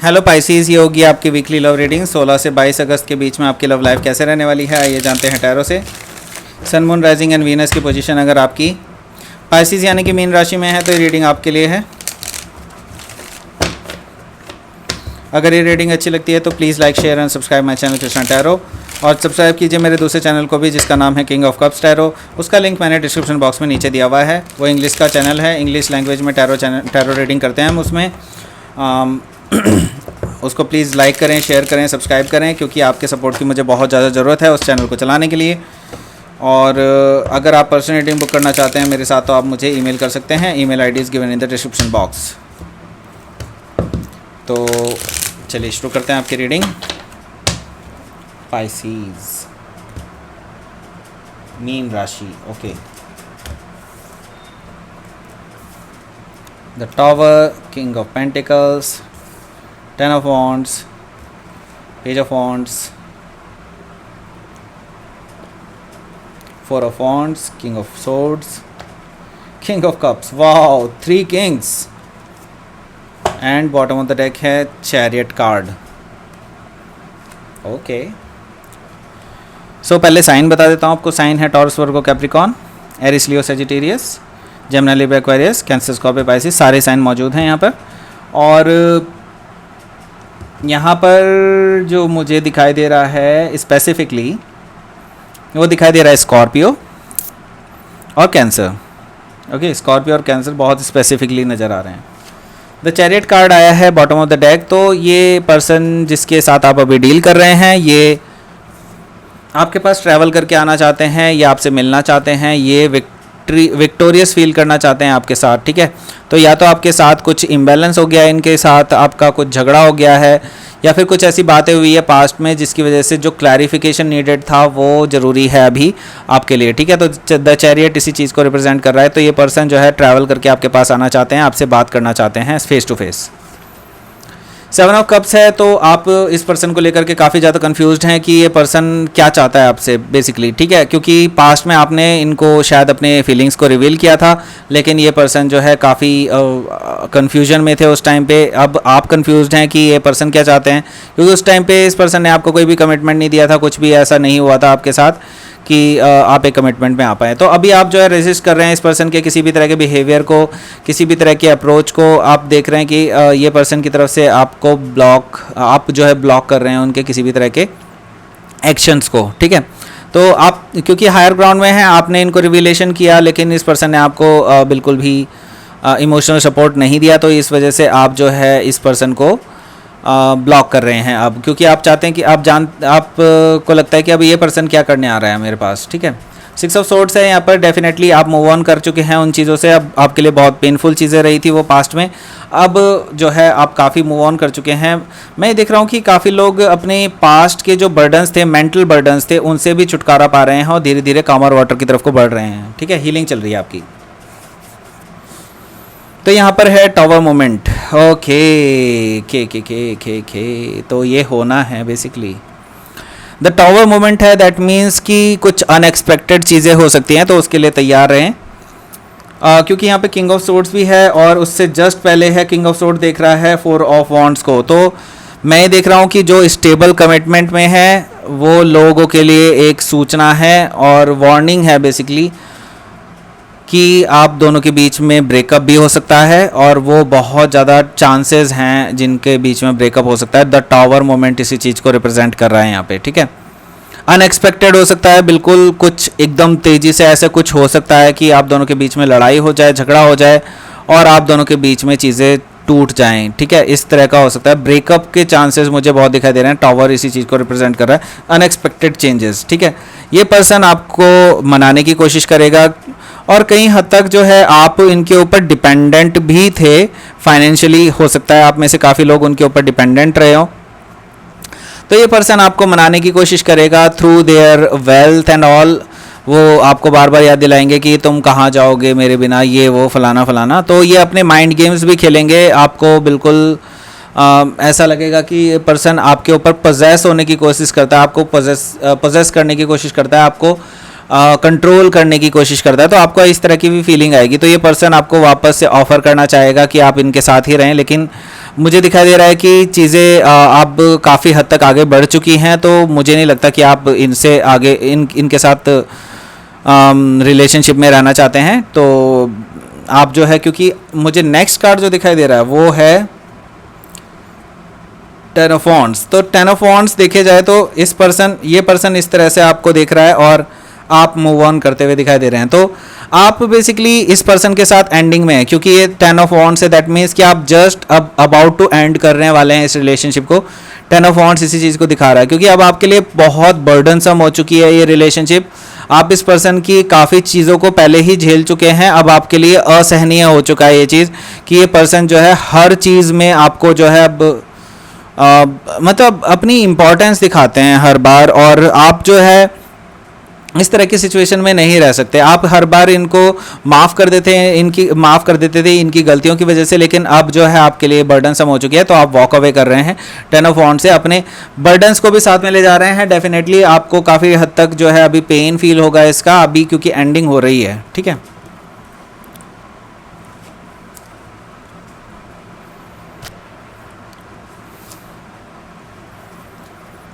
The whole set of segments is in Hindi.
हेलो पाइसीज, ये होगी आपकी वीकली लव रीडिंग 16 से 22 अगस्त के बीच में आपकी लव लाइफ कैसे रहने वाली है। आइए जानते हैं टैरो से। सन, मून, राइजिंग एंड वीनस की पोजीशन अगर आपकी पाइसीज यानी कि मीन राशि में है तो ये रीडिंग आपके लिए है। अगर ये रीडिंग अच्छी लगती है तो please like, share and subscribe my channel Krishna tarot, और सब्सक्राइब कीजिए मेरे दूसरे चैनल को भी जिसका नाम है किंग ऑफ कप्स टैरो। उसका लिंक मैंने डिस्क्रिप्शन बॉक्स में नीचे दिया हुआ है। वो इंग्लिश का चैनल है, इंग्लिश लैंग्वेज में टैरो रीडिंग करते हैं हम उसमें। उसको प्लीज़ लाइक करें, शेयर करें, सब्सक्राइब करें, क्योंकि आपके सपोर्ट की मुझे बहुत ज़्यादा ज़रूरत है उस चैनल को चलाने के लिए। और अगर आप पर्सनल रीडिंग बुक करना चाहते हैं मेरे साथ तो आप मुझे ईमेल कर सकते हैं। Email ID is given in the description box. तो चलिए शुरू करते हैं आपकी रीडिंग। पाइसीज, मीन राशि, okay. The tower, king of pentacles, 10 of wands, page of wands, 4 of wands, king of swords, king of cups, wow, 3 kings, and bottom of the deck है chariot card, ओके। सो पहले साइन बता देता हूँ आपको। साइन है Taurus, Virgo, Capricorn, Aries, Leo, Sagittarius, Gemini, Libra, Aquarius, Cancer, Scorpio, Pisces, सारे साइन मौजूद हैं यहाँ पर। और यहाँ पर जो मुझे दिखाई दे रहा है स्पेसिफिकली वो दिखाई दे रहा है स्कॉर्पियो और कैंसर, ओके। स्कॉर्पियो और कैंसर बहुत स्पेसिफिकली नज़र आ रहे हैं। द चैरियट कार्ड आया है बॉटम ऑफ द डेक। तो ये पर्सन जिसके साथ आप अभी डील कर रहे हैं ये आपके पास ट्रैवल करके आना चाहते हैं, ये आपसे मिलना चाहते हैं, ये विक्टोरियस फील करना चाहते हैं आपके साथ, ठीक है। तो या तो आपके साथ कुछ इम्बैलेंस हो गया है, इनके साथ आपका कुछ झगड़ा हो गया है, या फिर कुछ ऐसी बातें हुई है पास्ट में जिसकी वजह से जो क्लैरिफिकेशन नीडेड था वो ज़रूरी है अभी आपके लिए, ठीक है। तो द चैरियट इसी चीज़ को रिप्रेजेंट कर रहा है। तो ये पर्सन जो है ट्रैवल करके आपके पास आना चाहते हैं, आपसे बात करना चाहते हैं face to face. 7 of cups है। तो आप इस पर्सन को लेकर के काफ़ी ज़्यादा कंफ्यूज्ड हैं कि ये पर्सन क्या चाहता है आपसे बेसिकली, ठीक है। क्योंकि पास्ट में आपने इनको शायद अपने फीलिंग्स को रिवील किया था, लेकिन ये पर्सन जो है काफ़ी कंफ्यूजन में थे उस टाइम पे। अब आप कंफ्यूज्ड हैं कि ये पर्सन क्या चाहते हैं, क्योंकि उस टाइम पे इस पर्सन ने आपको कोई भी कमिटमेंट नहीं दिया था, कुछ भी ऐसा नहीं हुआ था आपके साथ कि आप एक कमिटमेंट में आ पाए। तो अभी आप जो है रेजिस्ट कर रहे हैं इस पर्सन के किसी भी तरह के बिहेवियर को, किसी भी तरह के अप्रोच को। आप देख रहे हैं कि ये पर्सन की तरफ से आपको आप जो है ब्लॉक कर रहे हैं उनके किसी भी तरह के एक्शंस को, ठीक है। तो आप क्योंकि हायर ग्राउंड में हैं, आपने इनको रिवीलेशन किया, लेकिन इस पर्सन ने आपको बिल्कुल भी इमोशनल सपोर्ट नहीं दिया। तो इस वजह से आप जो है इस पर्सन को ब्लॉक कर रहे हैं अब, क्योंकि आप चाहते हैं कि आपको लगता है कि अब ये पर्सन क्या करने आ रहा है मेरे पास, ठीक है। 6 ऑफ सोर्ड्स है यहाँ पर। डेफिनेटली आप मूव ऑन कर चुके हैं उन चीज़ों से। अब आपके लिए बहुत पेनफुल चीज़ें रही थी वो पास्ट में, अब जो है आप काफ़ी मूव ऑन कर चुके हैं। मैं देख रहा हूँ कि काफ़ी लोग अपने पास्ट के जो बर्डन्स थे, मेंटल बर्डन्स थे, उनसे भी छुटकारा पा रहे हैं और धीरे धीरे कामर वाटर की तरफ को बढ़ रहे हैं, ठीक है। हीलिंग चल रही है आपकी। तो यहाँ पर है टॉवर मोमेंट, ओके। के तो ये होना है बेसिकली। द टॉवर मोमेंट है, दैट मीन्स कि कुछ अनएक्सपेक्टेड चीज़ें हो सकती हैं, तो उसके लिए तैयार रहें। क्योंकि यहाँ पे किंग ऑफ सोर्ड्स भी है और उससे जस्ट पहले है किंग ऑफ सोर्ड देख रहा है 4 ऑफ वॉन्ड्स को। तो मैं देख रहा हूँ कि जो स्टेबल कमिटमेंट में है वो लोगों के लिए एक सूचना है और वार्निंग है बेसिकली कि आप दोनों के बीच में ब्रेकअप भी हो सकता है, और वो बहुत ज़्यादा चांसेस हैं जिनके बीच में ब्रेकअप हो सकता है। द टावर मोमेंट इसी चीज़ को रिप्रेजेंट कर रहा है यहाँ पे, ठीक है। अनएक्सपेक्टेड हो सकता है, बिल्कुल कुछ एकदम तेज़ी से ऐसे कुछ हो सकता है कि आप दोनों के बीच में लड़ाई हो जाए, झगड़ा हो जाए और आप दोनों के बीच में चीज़ें टूट जाएं, ठीक है। इस तरह का हो सकता है। ब्रेकअप के चांसेस मुझे बहुत दिखाई दे रहे हैं। टावर इसी चीज़ को रिप्रेजेंट कर रहा है, अनएक्सपेक्टेड चेंजेस, ठीक है। ये पर्सन आपको मनाने की कोशिश करेगा और कई हद तक जो है आप इनके ऊपर डिपेंडेंट भी थे फाइनेंशियली। हो सकता है आप में से काफ़ी लोग उनके ऊपर डिपेंडेंट रहे हो। तो ये पर्सन आपको मनाने की कोशिश करेगा through their wealth and all. वो आपको बार बार याद दिलाएंगे कि तुम कहाँ जाओगे मेरे बिना, ये वो फलाना फलाना। तो ये अपने माइंड गेम्स भी खेलेंगे। आपको बिल्कुल ऐसा लगेगा कि ये पर्सन आपके ऊपर पजेस होने की कोशिश करता है, आपको पजेस करने की कोशिश करता है, आपको कंट्रोल करने की कोशिश करता है। तो आपको इस तरह की भी फीलिंग आएगी। तो ये पर्सन आपको वापस से ऑफर करना चाहेगा कि आप इनके साथ ही रहें, लेकिन मुझे दिखाई दे रहा है कि चीज़ें अब काफ़ी हद तक आगे बढ़ चुकी हैं, तो मुझे नहीं लगता कि आप इनसे आगे इनके साथ रिलेशनशिप में रहना चाहते हैं। तो आप जो है, क्योंकि मुझे नेक्स्ट कार्ड जो दिखाई दे रहा है वो है टेन ऑफ वॉन्ड्स। तो टेन ऑफ वॉन्ड्स देखे जाए तो ये पर्सन इस तरह से आपको देख रहा है और आप मूव ऑन करते हुए दिखाई दे रहे हैं। तो आप बेसिकली इस पर्सन के साथ एंडिंग में है, क्योंकि ये टेन ऑफ वॉन्ड्स है, दैट मीन्स कि आप जस्ट अब अबाउट टू एंड करने वाले हैं इस रिलेशनशिप को। टेन ऑफ वॉन्ड्स इसी चीज़ को दिखा रहा है, क्योंकि अब आपके लिए बहुत बर्डनसम हो चुकी है ये रिलेशनशिप। आप इस पर्सन की काफ़ी चीज़ों को पहले ही झेल चुके हैं, अब आपके लिए असहनीय हो चुका है ये चीज़ कि ये पर्सन जो है हर चीज़ में आपको जो है अब मतलब अपनी इम्पोर्टेंस दिखाते हैं हर बार, और आप जो है इस तरह की सिचुएशन में नहीं रह सकते। आप हर बार इनको माफ़ कर देते थे इनकी गलतियों की वजह से, लेकिन अब जो है आपके लिए बर्डन सम हो चुकी है, तो आप वॉक अवे कर रहे हैं टेन ऑफ वॉन्ड से, अपने बर्डन्स को भी साथ में ले जा रहे हैं। डेफिनेटली आपको काफ़ी हद तक जो है अभी पेन फील होगा इसका अभी, क्योंकि एंडिंग हो रही है, ठीक है।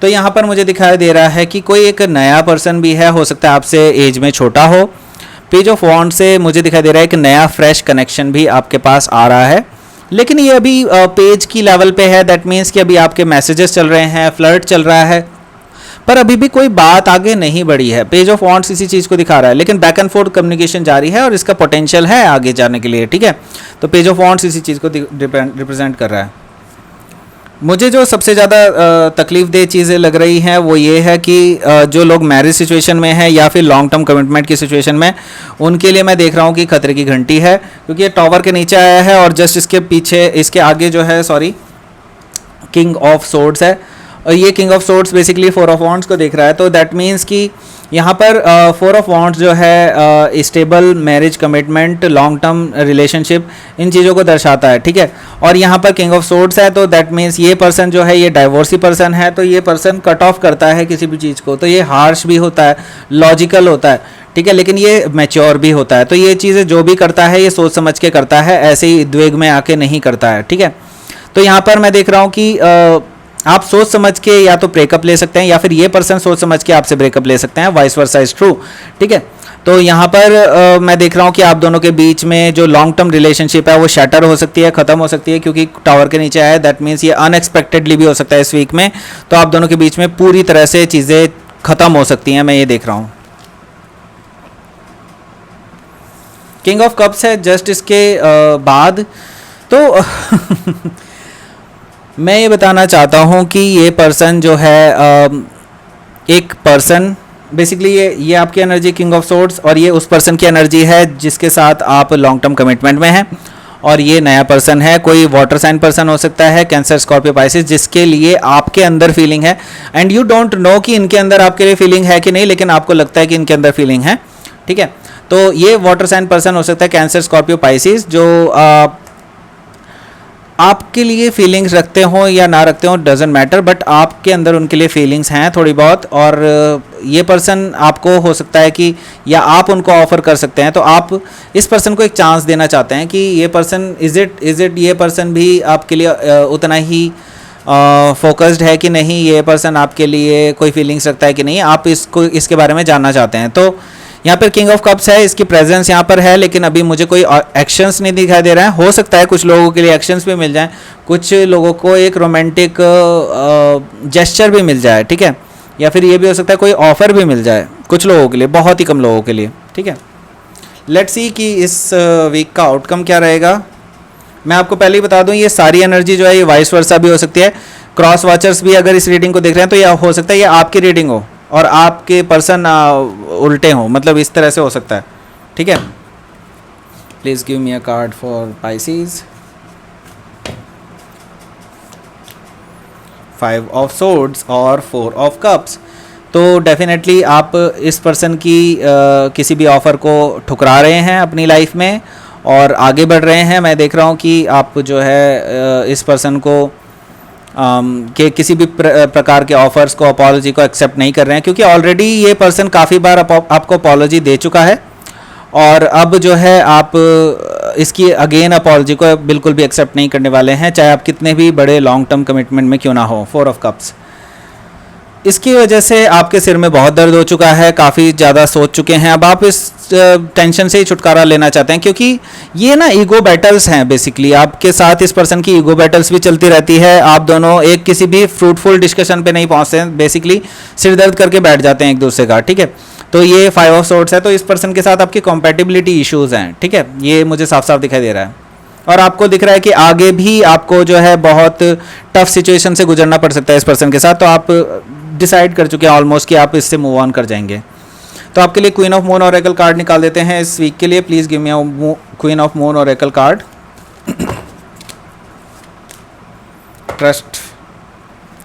तो यहाँ पर मुझे दिखाई दे रहा है कि कोई एक नया पर्सन भी है, हो सकता है आपसे एज में छोटा हो। पेज ऑफ वॉन्ड से मुझे दिखाई दे रहा है एक नया फ्रेश कनेक्शन भी आपके पास आ रहा है, लेकिन ये अभी पेज की लेवल पे है। दैट मीन्स कि अभी आपके मैसेजेस चल रहे हैं, फ्लर्ट चल रहा है, पर अभी भी कोई बात आगे नहीं बढ़ी है। पेज ऑफ वॉन्ड्स इसी चीज़ को दिखा रहा है, लेकिन बैक एंड फोर्थ कम्युनिकेशन जारी है और इसका पोटेंशियल है आगे जाने के लिए, ठीक है। तो पेज ऑफ वॉन्ड्स इसी चीज़ को रिप्रेजेंट कर रहा है। मुझे जो सबसे ज़्यादा तकलीफ दे चीज़ें लग रही हैं वो ये है कि जो लोग मैरिज सिचुएशन में हैं या फिर लॉन्ग टर्म कमिटमेंट की सिचुएशन में, उनके लिए मैं देख रहा हूँ कि खतरे की घंटी है, क्योंकि ये टॉवर के नीचे आया है और जस्ट इसके पीछे, इसके आगे जो है किंग ऑफ सोर्ड्स है, और ये king of swords basically four of wands को देख रहा है। तो दैट मीन्स कि यहाँ पर फोर ऑफ वॉन्ड्स जो है stable marriage commitment, long term relationship, इन चीज़ों को दर्शाता है, ठीक है। और यहाँ पर किंग ऑफ सोर्ड्स है, तो दैट मीन्स ये पर्सन जो है ये डाइवोर्सी पर्सन है, तो ये पर्सन कट ऑफ करता है किसी भी चीज़ को। तो ये हार्श भी होता है, लॉजिकल होता है, ठीक है, लेकिन ये मैच्योर भी होता है। तो ये चीज़ें जो भी करता है ये सोच समझ के करता है, ऐसे ही द्वेग में आके नहीं करता है, ठीक है। तो यहाँ पर मैं देख रहा हूँ कि आप सोच समझ के या तो ब्रेकअप ले सकते हैं, या फिर ये पर्सन सोच समझ के आपसे ब्रेकअप ले सकते हैं, वाइस वर्सा इज ट्रू, ठीक है। तो यहाँ पर मैं देख रहा हूँ कि आप दोनों के बीच में जो लॉन्ग टर्म रिलेशनशिप है वो शटर हो सकती है, ख़त्म हो सकती है, क्योंकि टावर के नीचे आया। दैट मीन्स ये अनएक्सपेक्टेडली भी हो सकता है इस वीक में, तो आप दोनों के बीच में पूरी तरह से चीज़ें ख़त्म हो सकती हैं, मैं ये देख रहा हूँ। किंग ऑफ कप्स है जस्ट इसके बाद। तो मैं ये बताना चाहता हूँ कि ये पर्सन जो है एक पर्सन बेसिकली ये आपकी एनर्जी किंग ऑफ सोर्ड्स, और ये उस पर्सन की एनर्जी है जिसके साथ आप लॉन्ग टर्म कमिटमेंट में हैं, और ये नया पर्सन है, कोई वाटर साइन पर्सन हो सकता है, कैंसर, स्कॉर्पियो, पाइसिस, जिसके लिए आपके अंदर फीलिंग है, एंड यू डोंट नो कि इनके अंदर आपके लिए फीलिंग है कि नहीं, लेकिन आपको लगता है कि इनके अंदर फीलिंग है, ठीक है। तो ये वाटर साइन पर्सन हो सकता है, कैंसर, स्कॉर्पियो, पाइसिस, जो आपके लिए फीलिंग्स रखते हो या ना रखते हो डजेंट मैटर, बट आपके अंदर उनके लिए फीलिंग्स हैं थोड़ी बहुत, और ये पर्सन आपको हो सकता है कि या आप उनको ऑफर कर सकते हैं। तो आप इस पर्सन को एक चांस देना चाहते हैं कि ये पर्सन इज़ इट ये पर्सन भी आपके लिए उतना ही फोकस्ड है कि नहीं, ये पर्सन आपके लिए कोई फीलिंग्स रखता है कि नहीं, आप इसके बारे में जानना चाहते हैं। तो यहाँ पर किंग ऑफ कप्स है, इसकी प्रेजेंस यहाँ पर है, लेकिन अभी मुझे कोई एक्शंस नहीं दिखाई दे रहा है। हो सकता है कुछ लोगों के लिए एक्शंस भी मिल जाएं, कुछ लोगों को एक रोमांटिक जेस्चर भी मिल जाए, ठीक है, या फिर ये भी हो सकता है कोई ऑफर भी मिल जाए कुछ लोगों के लिए, बहुत ही कम लोगों के लिए, ठीक है। लेट्स सी कि इस वीक का आउटकम क्या रहेगा। मैं आपको पहले ही बता दूँ, ये सारी एनर्जी जो है ये वाइस वर्सा भी हो सकती है। क्रॉस वॉचर्स भी अगर इस रीडिंग को देख रहे हैं तो यह हो सकता है ये आपकी रीडिंग हो और आपके पर्सन उल्टे हों, मतलब इस तरह से हो सकता है, ठीक है। Please give me a card for Pisces. 5 of swords और 4 ऑफ कप्स। तो डेफिनेटली आप इस पर्सन की किसी भी ऑफ़र को ठुकरा रहे हैं अपनी लाइफ में और आगे बढ़ रहे हैं। मैं देख रहा हूँ कि आप जो है इस पर्सन को के किसी भी प्रकार के ऑफर्स को, अपॉलॉजी को एक्सेप्ट नहीं कर रहे हैं, क्योंकि ऑलरेडी ये पर्सन काफ़ी बार आपको अपॉलॉजी दे चुका है और अब जो है आप इसकी अगेन अपॉलजी को बिल्कुल भी एक्सेप्ट नहीं करने वाले हैं, चाहे आप कितने भी बड़े लॉन्ग टर्म कमिटमेंट में क्यों ना हो। 4 ऑफ कप्स, इसकी वजह से आपके सिर में बहुत दर्द हो चुका है, काफ़ी ज़्यादा सोच चुके हैं। अब आप इस टेंशन से ही छुटकारा लेना चाहते हैं, क्योंकि ये ना ईगो बैटल्स हैं बेसिकली। आपके साथ इस पर्सन की ईगो बैटल्स भी चलती रहती है। आप दोनों एक किसी भी फ्रूटफुल डिस्कशन पे नहीं पहुंचते हैं, बेसिकली सिर दर्द करके बैठ जाते हैं एक दूसरे का, ठीक है। तो ये 5 ऑफ सोर्ड्स है, तो इस पर्सन के साथ आपकी कॉम्पैटिबिलिटी इश्यूज हैं, ठीक है, ये मुझे साफ साफ दिखाई दे रहा है। और आपको दिख रहा है कि आगे भी आपको जो है बहुत टफ सिचुएशन से गुजरना पड़ सकता है इस पर्सन के साथ, तो आप डिसाइड कर चुके हैं ऑलमोस्ट कि आप इससे मूव ऑन कर जाएंगे। तो आपके लिए queen of moon oracle card निकाल देते हैं इस वीक के लिए। Please give me queen of moon oracle card. Trust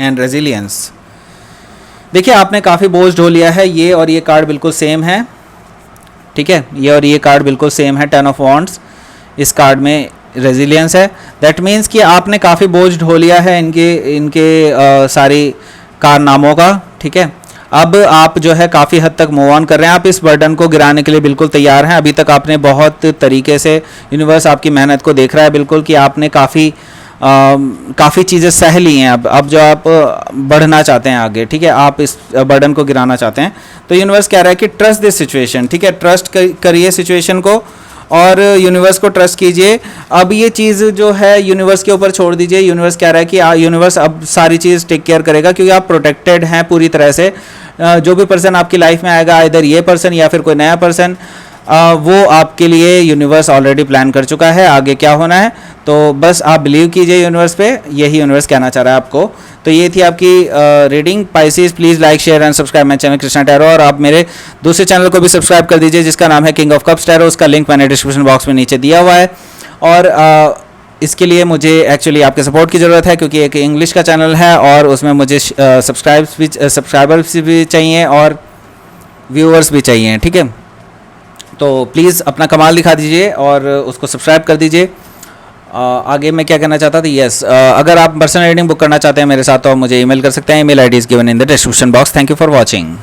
and resilience. देखिए आपने काफ़ी बोझ ढो लिया है, ये और ये कार्ड बिल्कुल सेम है, ठीक है, ये और ये कार्ड बिल्कुल सेम है, 10 ऑफ वॉन्ड्स। इस कार्ड में रेजिलियंस है, दैट मीन्स कि आपने काफ़ी बोझ ढो लिया है इनके सारी कारनामों का, ठीक है। अब आप जो है काफ़ी हद तक मूव ऑन कर रहे हैं, आप इस बर्डन को गिराने के लिए बिल्कुल तैयार हैं। अभी तक आपने बहुत तरीके से, यूनिवर्स आपकी मेहनत को देख रहा है बिल्कुल, कि आपने काफ़ी चीज़ें सह ली हैं। अब जो आप बढ़ना चाहते हैं आगे, ठीक है, आप इस बर्डन को गिराना चाहते हैं, तो यूनिवर्स कह रहा है कि ट्रस्ट दिस सिचुएशन, ठीक है, ट्रस्ट करिए सिचुएशन को और यूनिवर्स को ट्रस्ट कीजिए। अब ये चीज़ जो है यूनिवर्स के ऊपर छोड़ दीजिए। यूनिवर्स कह रहा है कि यूनिवर्स अब सारी चीज़ टेक केयर करेगा, क्योंकि आप प्रोटेक्टेड हैं पूरी तरह से। जो भी पर्सन आपकी लाइफ में आएगा, इधर ये पर्सन या फिर कोई नया पर्सन, वो आपके लिए यूनिवर्स ऑलरेडी प्लान कर चुका है आगे क्या होना है। तो बस आप बिलीव कीजिए यूनिवर्स पे, यही यूनिवर्स कहना चाह रहा है आपको। तो ये थी आपकी reading. Pisces, please like share and subscribe my channel Krishna tarot, और आप मेरे दूसरे चैनल को भी सब्सक्राइब कर दीजिए जिसका नाम है किंग ऑफ कप्स टैरो। उसका लिंक मैंने डिस्क्रिप्शन बॉक्स में नीचे दिया हुआ है। और इसके लिए मुझे एक्चुअली आपके सपोर्ट की ज़रूरत है, क्योंकि एक इंग्लिश का चैनल है और उसमें मुझे सब्सक्राइबर्स भी चाहिए और व्यूअर्स भी चाहिए, ठीक है। तो प्लीज़ अपना कमाल दिखा दीजिए और उसको सब्सक्राइब कर दीजिए। आगे मैं क्या कहना चाहता था, यस, अगर आप पर्सनल रीडिंग बुक करना चाहते हैं मेरे साथ तो आप मुझे ईमेल कर सकते हैं। Email ID is given in the description box. Thank you for watching.